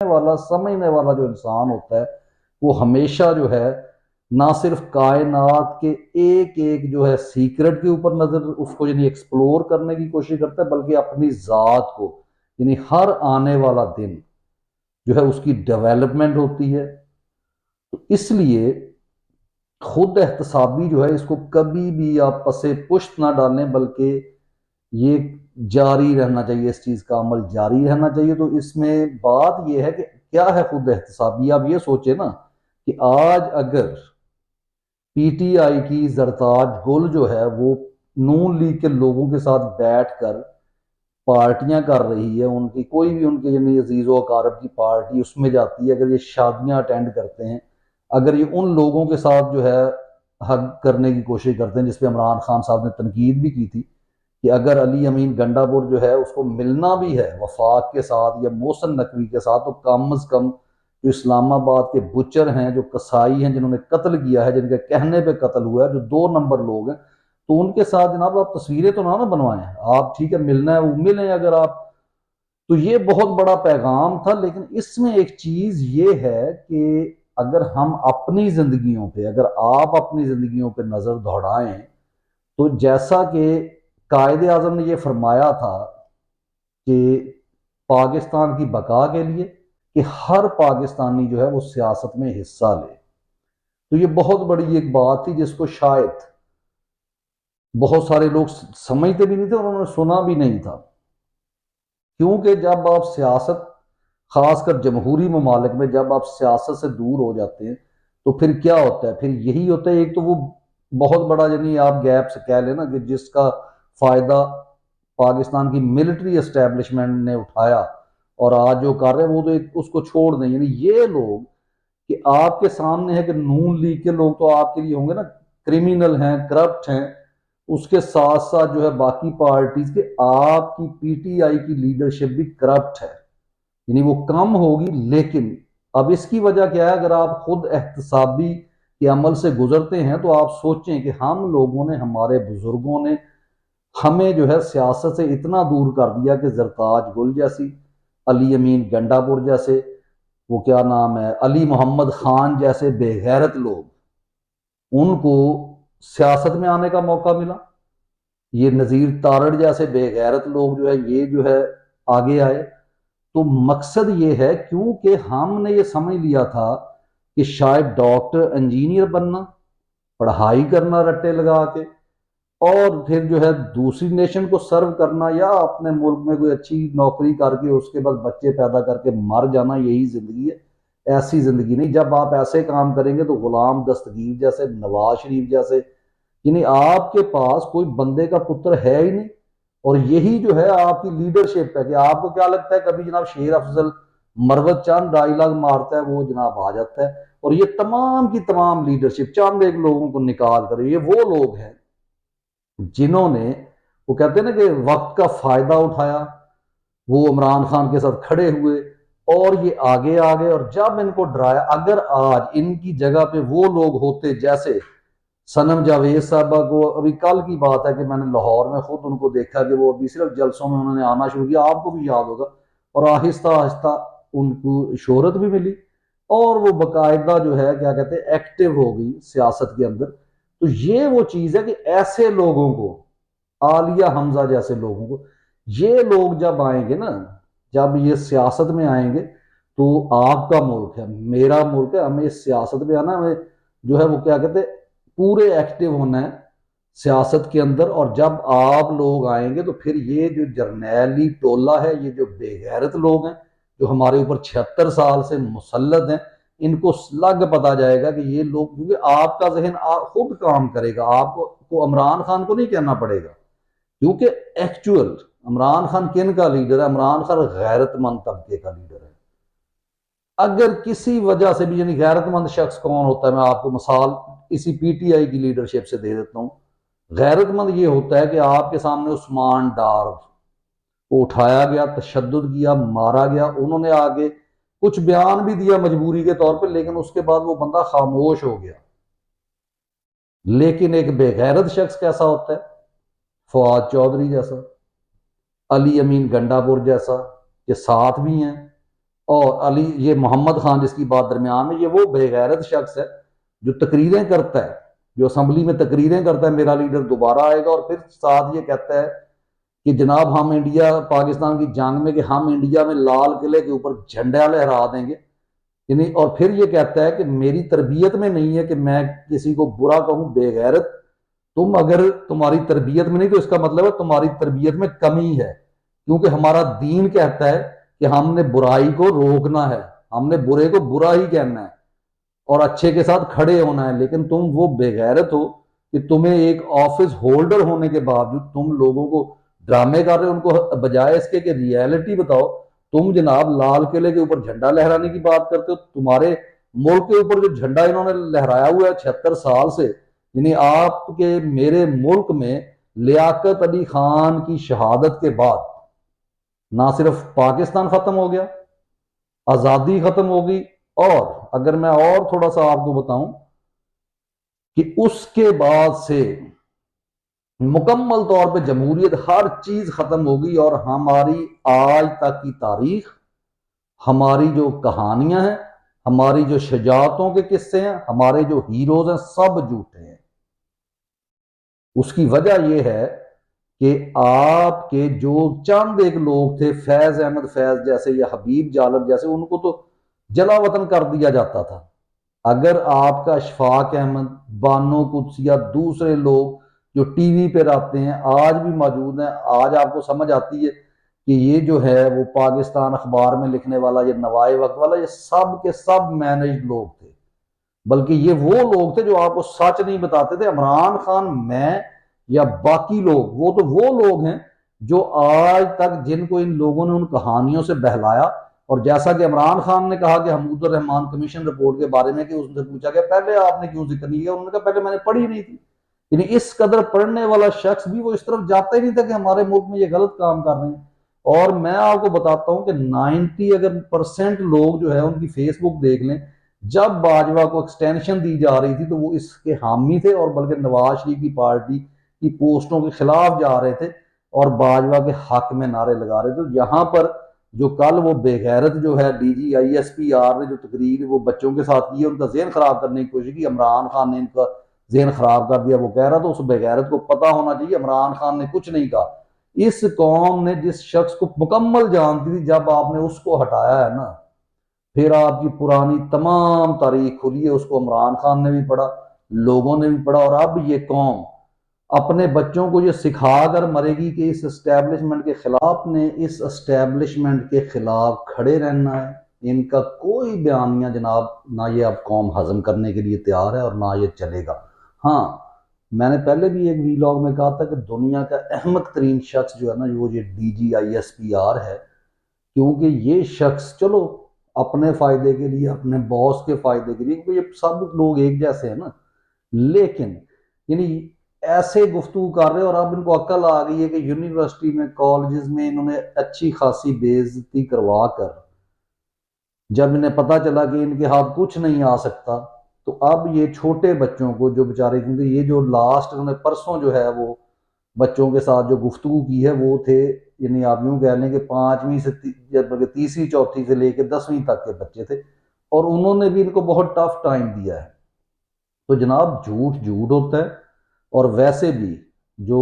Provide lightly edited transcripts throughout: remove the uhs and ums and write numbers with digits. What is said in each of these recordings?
वाला समझने वाला जो इंसान होता है वो हमेशा जो है ना सिर्फ कायनात के एक एक जो है सीक्रेट के ऊपर नजर उसको यानी एक्सप्लोर करने की कोशिश करता है, बल्कि अपनी जात को यानी हर आने वाला दिन जो है उसकी डेवलपमेंट होती है। तो इसलिए खुद एहतसाबी जो है इसको कभी भी आप पसे पुष्ट ना डालें, बल्कि ये जारी रहना चाहिए, इस चीज का अमल जारी रहना चाहिए। तो इसमें बात यह है कि क्या है खुद एहतसाबी। आप ये सोचे ना कि आज अगर पीटीआई की जरताज गुल जो है वो नून लीग के लोगों के साथ बैठकर पार्टियां कर रही है, उनकी कोई भी उनके यानी अजीजो अकारब की पार्टी उसमें जाती है, अगर ये शादियां अटेंड करते हैं, अगर ये उन लोगों के साथ जो है हग करने की कोशिश करते हैं जिसपे इमरान खान साहब ने तनकीद भी की थी कि अगर अली अमीन गंडापुर जो है उसको मिलना भी है वफाक के साथ या मोहसिन नकवी के साथ, तो कम अज कम जो इस्लामाबाद के बुचर हैं, जो कसाई हैं जिन्होंने कत्ल किया है, जिनके कहने पे कत्ल हुआ है, जो 2 नंबर लोग हैं, तो उनके साथ जनाब आप तस्वीरें तो ना बनवाएं। आप ठीक है मिलना है वो मिलें अगर आप। तो ये बहुत बड़ा पैगाम था। लेकिन इसमें एक चीज ये है कि अगर हम अपनी जिंदगियों पे, अगर आप अपनी जिंदगियों पे नजर दौड़ाएं, तो जैसा कि कायदे आजम ने ये फरमाया था कि पाकिस्तान की बका के लिए कि हर पाकिस्तानी जो है वो सियासत में हिस्सा ले, तो ये बहुत बड़ी एक बात थी जिसको शायद बहुत सारे लोग समझते भी नहीं थे और उन्होंने सुना भी नहीं था। क्योंकि जब आप सियासत, खासकर जमहूरी ममालिक में जब आप सियासत से दूर हो जाते हैं, तो फिर क्या होता है, फिर यही होता है। एक तो वो बहुत बड़ा यानी आप गैप से कह लेना कि जिसका फायदा पाकिस्तान की मिलिट्री एस्टेब्लिशमेंट ने उठाया और आज जो कर रहे हैं वो तो एक उसको छोड़ दें। यानी ये लोग कि आपके सामने है कि नून लीग के लोग तो आपके लिए होंगे ना क्रिमिनल हैं, करप्ट हैं, उसके साथ साथ जो है बाकी पार्टीज के आपकी पीटीआई की लीडरशिप भी करप्ट है, यानी वो कम होगी। लेकिन अब इसकी वजह क्या है, अगर आप खुद एहतसाबी के अमल से गुजरते हैं तो आप सोचें कि हम लोगों ने, हमारे बुजुर्गों ने हमें जो है सियासत से इतना दूर कर दिया कि जरताज गुल जैसी, अली अमीन गंडापुर जैसे, वो क्या नाम है, अली मोहम्मद खान जैसे बेगैरत लोग, उनको सियासत में आने का मौका मिला। ये नज़ीर तारड़ जैसे बेगैरत लोग जो है ये जो है आगे आए। तो मकसद ये है क्योंकि हमने ये समझ लिया था कि शायद डॉक्टर इंजीनियर बनना, पढ़ाई करना रट्टे लगा के, और फिर जो है दूसरी नेशन को सर्व करना या अपने मुल्क में कोई अच्छी नौकरी करके उसके बाद बच्चे पैदा करके मर जाना, यही जिंदगी है। ऐसी जिंदगी नहीं। जब आप ऐसे काम करेंगे तो गुलाम दस्तगीर जैसे, नवाज शरीफ जैसे, यानी आपके पास कोई बंदे का पुत्र है ही नहीं। और यही जो है आपकी लीडरशिप है कि आपको क्या लगता है कभी जनाब शेर अफजल मरवत चंद डायलॉग मारता है वो जनाब आ जाता है, और ये तमाम की तमाम लीडरशिप चंद एक लोगों को निकाल कर, ये वो लोग हैं जिन्होंने, वो कहते हैं ना कि वक्त का फायदा उठाया, वो इमरान खान के साथ खड़े हुए और ये आगे आ गए। और जब इनको डराया, अगर आज इनकी जगह पे वो लोग होते जैसे सनम जावेद साहबा को, अभी कल की बात है कि मैंने लाहौर में खुद उनको देखा कि वो अभी सिर्फ जलसों में उन्होंने आना शुरू किया, आपको भी याद होगा, और आहिस्ता आहिस्ता उनको शोहरत भी मिली और वो बकायदा जो है क्या कहते हैं एक्टिव हो गई सियासत के अंदर। तो ये वो चीज है कि ऐसे लोगों को, आलिया हमजा जैसे लोगों को, ये लोग जब आएंगे ना, जब ये सियासत में आएंगे, तो आपका मुल्क है, मेरा मुल्क है, हमें इस सियासत में आना, हमें जो है वो क्या कहते हैं पूरे एक्टिव होना है सियासत के अंदर। और जब आप लोग आएंगे तो फिर ये जो जर्नैली टोला है, ये जो बेगैरत लोग हैं जो हमारे ऊपर 76 साल से मुसल्लत हैं, इनको लग पता जाएगा कि ये लोग, क्योंकि आपका जहन खुद काम करेगा, आपको इमरान खान को नहीं कहना पड़ेगा। क्योंकि एक्चुअल इमरान खान किन का लीडर है, इमरान खान गैरतमंद तबके का लीडर है। अगर किसी वजह से भी, यानी गैरतमंद शख्स कौन होता है, मैं आपको मिसाल इसी पीटीआई की लीडरशिप से दे देता हूं। गैरतमंद ये होता है कि आपके सामने उस्मान डार को उठाया गया, तशद्दुद किया, मारा गया, उन्होंने आगे कुछ बयान भी दिया मजबूरी के तौर पर, लेकिन उसके बाद वो बंदा खामोश हो गया। लेकिन एक बेगैरत शख्स कैसा होता है, फवाद चौधरी जैसा, अली अमीन गंडापुर जैसा, ये साथ भी हैं और अली ये मोहम्मद खान जिसकी बात दरमियान में, ये वो बेगैरत शख्स है जो तकरीरें करता है, जो असम्बली में तकरीरें करता है मेरा लीडर दोबारा आएगा, और फिर साथ ये कहता है कि जनाब हम इंडिया पाकिस्तान की जंग में, कि हम इंडिया में लाल किले के ऊपर झंडा लहरा देंगे यानी, और फिर ये कहता है कि मेरी तरबियत में नहीं है कि मैं किसी को बुरा कहूं बेगैरत। तुम अगर तुम्हारी तरबियत में नहीं तो इसका मतलब है तुम्हारी तरबियत में कमी है, क्योंकि हमारा दीन कहता है कि हमने बुराई को रोकना है, हमने बुरे को बुरा ही कहना है और अच्छे के साथ खड़े होना है। लेकिन तुम वो बेगैरत हो कि तुम्हें एक ऑफिस होल्डर होने के बावजूद तुम लोगों को ड्रामे कर रहे हो, उनको बजाय इसके कि रियलिटी बताओ। तुम जनाब लाल किले के ऊपर झंडा लहराने की बात करते हो, तुम्हारे मुल्क के ऊपर जो झंडा इन्होंने लहराया हुआ है 76 साल से, यानी आपके मेरे मुल्क में लियाकत अली खान की शहादत के बाद ना सिर्फ पाकिस्तान खत्म हो गया, आजादी खत्म होगी, और अगर मैं और थोड़ा सा आपको बताऊं कि उसके बाद से मुकम्मल तौर पे जमहूरियत हर चीज खत्म होगी, और हमारी आज तक की तारीख, हमारी जो कहानियां हैं, हमारी जो शजातों के किस्से हैं, हमारे जो हीरोज हैं, सब झूठे हैं। उसकी वजह यह है कि आपके जो चंद एक लोग थे, फैज अहमद फैज जैसे या हबीब जालब जैसे, उनको तो जला वतन कर दिया जाता था। अगर आपका अशफाक अहमद, बानो कुद्स या दूसरे लोग जो टीवी पे रहते हैं आज भी मौजूद हैं, आज आपको समझ आती है कि ये जो है वो पाकिस्तान अखबार में लिखने वाला, ये नवाए वक्त वाला, ये सब के सब मैनेज लोग थे। बल्कि ये वो लोग थे जो आपको सच नहीं बताते थे। इमरान खान, मैं या बाकी लोग, वो तो वो लोग हैं जो आज तक, जिनको इन लोगों ने उन कहानियों से बहलाया। और जैसा कि इमरान खान ने कहा कि हमीदुर रहमान कमीशन रिपोर्ट के बारे में, कि उससे पूछा गया पहले आपने क्यों जिक्र नहीं किया, उन्होंने कहा पहले मैंने पढ़ी नहीं थी। यानी इस कदर पढ़ने वाला शख्स भी वो इस तरफ जाता ही नहीं था कि हमारे मुल्क में ये गलत काम कर रहे हैं। और मैं आपको बताता हूं कि 90% लोग जो है उनकी फेसबुक देख लें, जब बाजवा को एक्सटेंशन दी जा रही थी तो वो इसके हामी थे, और बल्कि नवाज शरीफ की पार्टी की पोस्टों के खिलाफ जा रहे थे और बाजवा के हक में नारे लगा रहे थे। तो यहाँ पर जो कल वो बेगैरत जो है DGISPR ने जो तकरीर वो बच्चों के साथ की है, उनका जेहन खराब करने की कोशिश की, इमरान खान ने इनका जेहन खराब कर दिया। वो कह रहा था उस बेगैरत को पता होना चाहिए इमरान खान ने कुछ नहीं कहा। इस कौम ने जिस शख्स को मुकम्मल जानती थी, जब आपने उसको हटाया है ना, फिर आपकी पुरानी तमाम तारीख खुली है। उसको इमरान खान ने भी पढ़ा, लोगों ने भी पढ़ा, और अब ये कौम अपने बच्चों को ये सिखा कर मरेगी कि इस एस्टेब्लिशमेंट के खिलाफ ने इस एस्टेब्लिशमेंट के खिलाफ खड़े रहना है। इनका कोई बयानिया जनाब ना ये अब कौम हजम करने के लिए तैयार है और ना ये चलेगा। हाँ, मैंने पहले भी एक वीलॉग में कहा था कि दुनिया का अहमक तरीन शख्स जो है ना, वो ये DGISPR है। क्योंकि ये शख्स चलो अपने फायदे के लिए, अपने बॉस के फायदे के लिए, क्योंकि ये सब लोग एक जैसे हैं ना, लेकिन यानी ऐसे गुफ्तगू कर रहे हैं। और अब इनको अक्ल आ गई है कि यूनिवर्सिटी में, कॉलेजेस में इन्होंने अच्छी खासी बेइज्जती करवा कर, जब इन्हें पता चला कि इनके हाथ कुछ नहीं आ सकता, तो अब ये छोटे बच्चों को जो बेचारे, क्योंकि ये जो लास्ट उन्होंने परसों जो है वो बच्चों के साथ जो गुफ्तगू की है वो थे, यानी आप यूं कह लें कि 5वीं से बल्कि तीसरी चौथी से लेकर 10वीं तक के बच्चे थे, और उन्होंने भी इनको बहुत टफ टाइम दिया है। तो जनाब झूठ झूठ होता है। और वैसे भी जो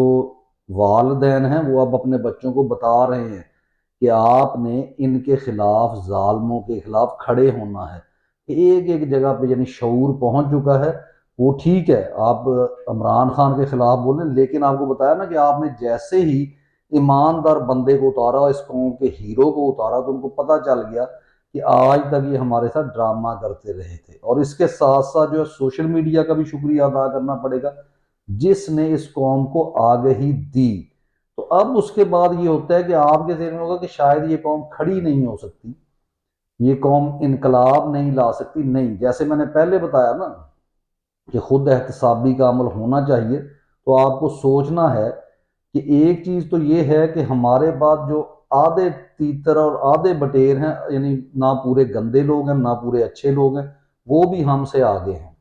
वालिदैन हैं वो अब अपने बच्चों को बता रहे हैं कि आपने इनके खिलाफ, जालमों के खिलाफ खड़े होना है। एक एक जगह पे यानी शऊर पहुंच चुका है। वो ठीक है, आप इमरान खान के खिलाफ बोले, लेकिन आपको बताया ना कि आपने जैसे ही ईमानदार बंदे को उतारा, इस कौम के हीरो को उतारा, तो उनको पता चल गया कि आज तक ये हमारे साथ ड्रामा करते रहे थे। और इसके साथ साथ जो है सोशल मीडिया का भी शुक्रिया अदा करना पड़ेगा, जिसने इस कौम को आगाही दी। तो अब उसके बाद ये होता है कि आपके जहन में होगा कि शायद ये कौम खड़ी नहीं हो सकती, ये कौम इनकलाब नहीं ला सकती। नहीं, जैसे मैंने पहले बताया ना कि खुद एहतसाबी का अमल होना चाहिए। तो आपको सोचना है कि एक चीज तो ये है कि हमारे पास जो आधे तीतर और आधे बटेर हैं, यानी ना पूरे गंदे लोग हैं ना पूरे अच्छे लोग हैं, वो भी हमसे आगे हैं।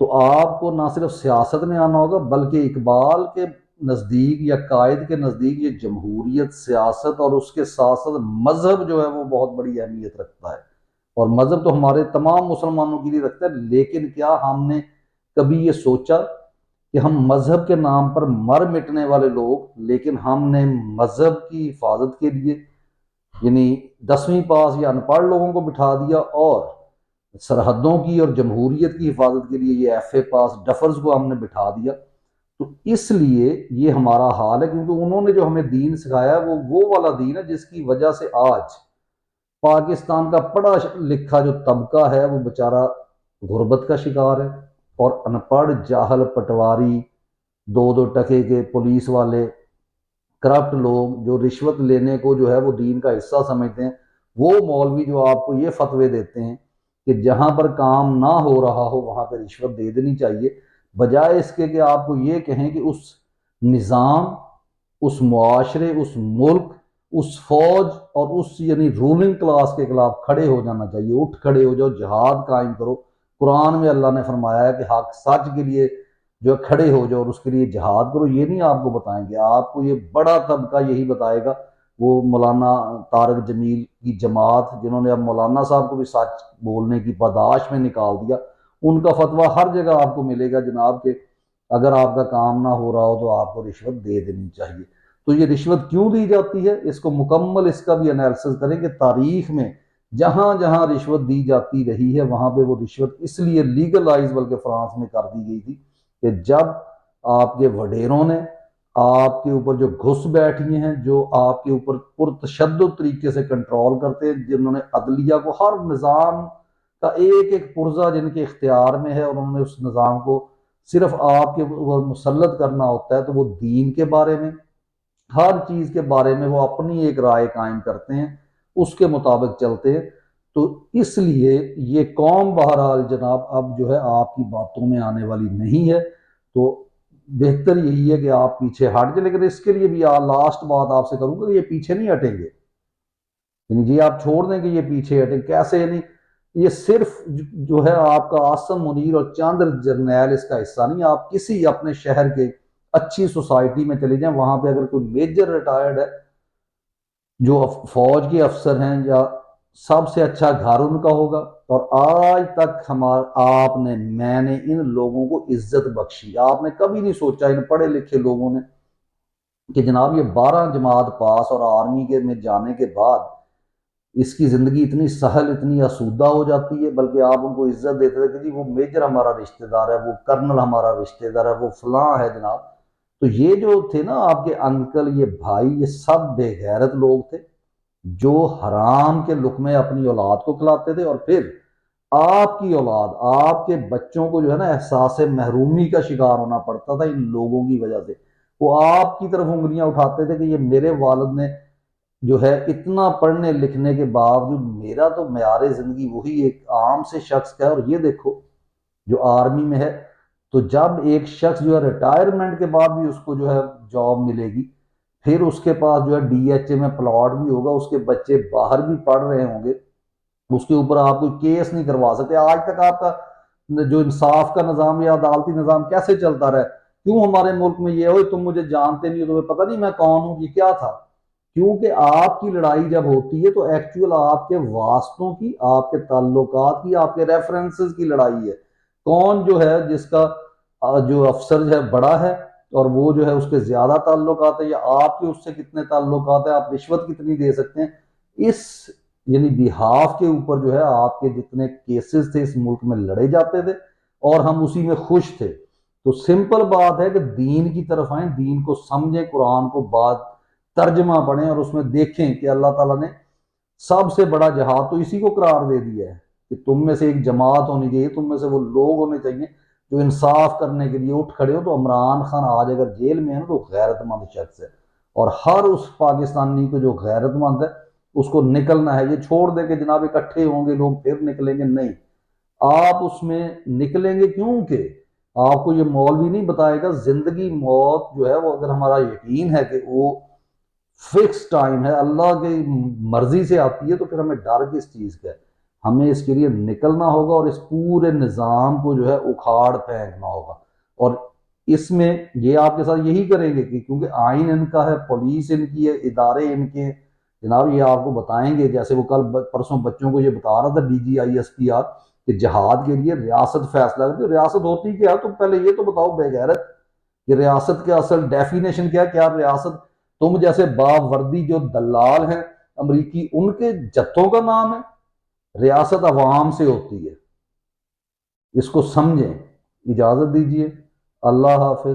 तो आपको ना सिर्फ सियासत में आना होगा, बल्कि इकबाल के नज़दीक या कायद के नज़दीक ये जमहूरियत, सियासत और उसके साथ साथ मज़हब जो है वो बहुत बड़ी अहमियत रखता है। और मज़हब तो हमारे तमाम मुसलमानों के लिए रखता है, लेकिन क्या हमने कभी ये सोचा कि हम मज़हब के नाम पर मर मिटने वाले लोग, लेकिन हमने मज़हब की हिफाजत के लिए यानी 10वीं पास या अनपढ़ लोगों को बिठा दिया, और सरहदों की और जमहूरियत की हिफाजत के लिए ये FA पास डफर्स को हमने बिठा दिया। तो इसलिए ये हमारा हाल है, क्योंकि उन्होंने जो हमें दीन सिखाया वो वाला दीन है जिसकी वजह से आज पाकिस्तान का पढ़ा लिखा जो तबका है वो बेचारा गुर्बत का शिकार है, और अनपढ़ जाहल पटवारी, दो दो टके के पुलिस वाले, करप्ट लोग जो रिश्वत लेने को जो है वो दीन का हिस्सा समझते हैं, वो मौलवी जो आपको ये फतवे देते हैं कि जहां पर काम ना हो रहा हो वहां पर रिश्वत दे देनी चाहिए, बजाय इसके कि आपको ये कहें कि उस निज़ाम, उस मुआशरे, उस मुल्क, उस फौज और उस यानी रूलिंग क्लास के खिलाफ खड़े हो जाना चाहिए। उठ खड़े हो जाओ, जिहाद कायम करो। कुरान में अल्लाह ने फरमाया है कि हक सच के लिए जो है खड़े हो जाओ और उसके लिए जिहाद करो। ये नहीं आपको बताएंगे, आपको ये बड़ा तबका यही बताएगा, वो मौलाना तारक जमील की जमात जिन्होंने अब मौलाना साहब को भी सच बोलने की बर्दाश्त में निकाल दिया, उनका फतवा हर जगह आपको मिलेगा जनाब के अगर आपका काम ना हो रहा हो तो आपको रिश्वत दे देनी चाहिए। तो ये रिश्वत क्यों दी जाती है, इसको मुकम्मल इसका भी एनालिसिस करें कि तारीख में जहां जहां रिश्वत दी जाती रही है वहां पे वो रिश्वत इसलिए लीगलाइज बल्कि फ्रांस में कर दी गई थी कि जब आपके वडेरों ने आपके ऊपर जो घुस बैठिए हैं, जो आपके ऊपर पुरतशद्दुद तरीके से कंट्रोल करते हैं, जिन्होंने अदलिया को हर निज़ाम का एक एक पुर्जा जिनके इख्तियार में है और उन्होंने उस निज़ाम को सिर्फ आपके ऊपर मुसल्लत करना होता है, तो वो दीन के बारे में हर चीज के बारे में वो अपनी एक राय कायम करते हैं, उसके मुताबिक चलते हैं। तो इसलिए ये कौम बहरहाल जनाब अब जो है आपकी बातों में आने वाली नहीं है, तो बेहतर यही है कि आप पीछे हट जाए। लेकिन इसके लिए भी लास्ट बात आपसे करूंगा कि ये पीछे नहीं हटेंगे, यानी ये आप छोड़ दें कि ये पीछे हटें कैसे, यानी ये सिर्फ जो है आपका आसम मुनीर और चंद्र जरनैल इसका हिस्सा नहीं। आप किसी अपने शहर के अच्छी सोसाइटी में चले जाएं, वहां पे अगर कोई मेजर रिटायर्ड है जो फौज के अफसर हैं, या सबसे अच्छा घर उनका होगा, और आज तक आपने मैंने इन लोगों को इज्जत बख्शी, आपने कभी नहीं सोचा इन पढ़े लिखे लोगों ने कि जनाब ये 12 जमात पास और आर्मी के में जाने के बाद इसकी जिंदगी इतनी सहल, इतनी आसूदा हो जाती है, बल्कि आप उनको इज्जत देते थे कि जी वो मेजर हमारा रिश्तेदार है, वो कर्नल हमारा रिश्तेदार है, वो फलां है जनाब। तो ये जो थे ना आपके अंकल, ये भाई, ये सब बेगैरत लोग थे जो हराम के लुकमे अपनी औलाद को खिलाते थे, और फिर आपकी औलाद, आपके बच्चों को जो है ना एहसास महरूमी का शिकार होना पड़ता था इन लोगों की वजह से। वो आपकी तरफ उंगलियां उठाते थे कि ये मेरे वालिद ने जो है इतना पढ़ने लिखने के बावजूद, मेरा तो मेयार जिंदगी वही एक आम से शख्स का है, और ये देखो जो आर्मी में है। तो जब एक शख्स जो है रिटायरमेंट के बाद भी उसको जो है जॉब मिलेगी, फिर उसके पास जो है DHA में प्लॉट भी होगा, उसके बच्चे बाहर भी पढ़ रहे होंगे, उसके ऊपर आप कोई केस नहीं करवा सकते। आज तक आपका जो इंसाफ का निज़ाम या अदालती निज़ाम कैसे चलता रहा, क्यों हमारे मुल्क में ये हो तुम मुझे जानते नहीं हो, तुम्हें पता नहीं मैं कौन हूं, ये क्या था? क्योंकि आपकी लड़ाई जब होती है तो एक्चुअल आपके वास्तों की, आपके ताल्लुकात की, आपके रेफरेंसेस की लड़ाई है। कौन जो है जिसका जो अफसर जो है बड़ा है और वो जो है उसके ज्यादा ताल्लुकात है, या आपके उससे कितने ताल्लुकात है, आप रिश्वत कितनी दे सकते हैं, इस यानी बिहाफ के ऊपर जो है आपके जितने केसेस थे इस मुल्क में लड़े जाते थे, और हम उसी में खुश थे। तो सिंपल बात है कि दीन की तरफ आए, दीन को समझें, कुरान को बात तर्जमा पढ़ें और उसमें देखें कि अल्लाह ताला ने सबसे बड़ा जिहाद तो इसी को करार दे दिया है कि तुम में से एक जमात होनी चाहिए, तुम में से वो लोग होने चाहिए जो इंसाफ करने के लिए उठ खड़े हो। तो इमरान खान आज अगर जेल में है ना तो गैरतमंद शख्स है, और हर उस पाकिस्तानी को जो गैरतमंद है उसको निकलना है। ये छोड़ दे के जनाब इकट्ठे होंगे लोग फिर निकलेंगे, नहीं, आप उसमें निकलेंगे क्योंकि आपको ये मौलवी नहीं बताएगा जिंदगी मौत जो है वो, अगर हमारा यकीन है कि वो फिक्स टाइम है, अल्लाह की मर्जी से आती है, तो फिर हमें डर किस चीज का है? हमें इसके लिए निकलना होगा और इस पूरे निज़ाम को जो है उखाड़ फेंकना होगा। और इसमें ये आपके साथ यही करेंगे कि क्योंकि आइन इनका है, पुलिस इनकी है, इदारे इनके हैं। जनाब ये आपको बताएंगे, जैसे वो कल परसों बच्चों को ये बता रहा था DGISPR कि जहाद के लिए रियासत फैसला करती है। रियासत होती क्या? तुम पहले ये तो बताओ बेगैरत कि रियासत के असल डेफिनेशन क्या? क्या रियासत तुम जैसे बावर्दी जो दलाल हैं अमरीकी, उनके जत्थों का नाम है? रियासत अवाम से होती है, इसको समझें। इजाजत दीजिए, अल्लाह हाफिज।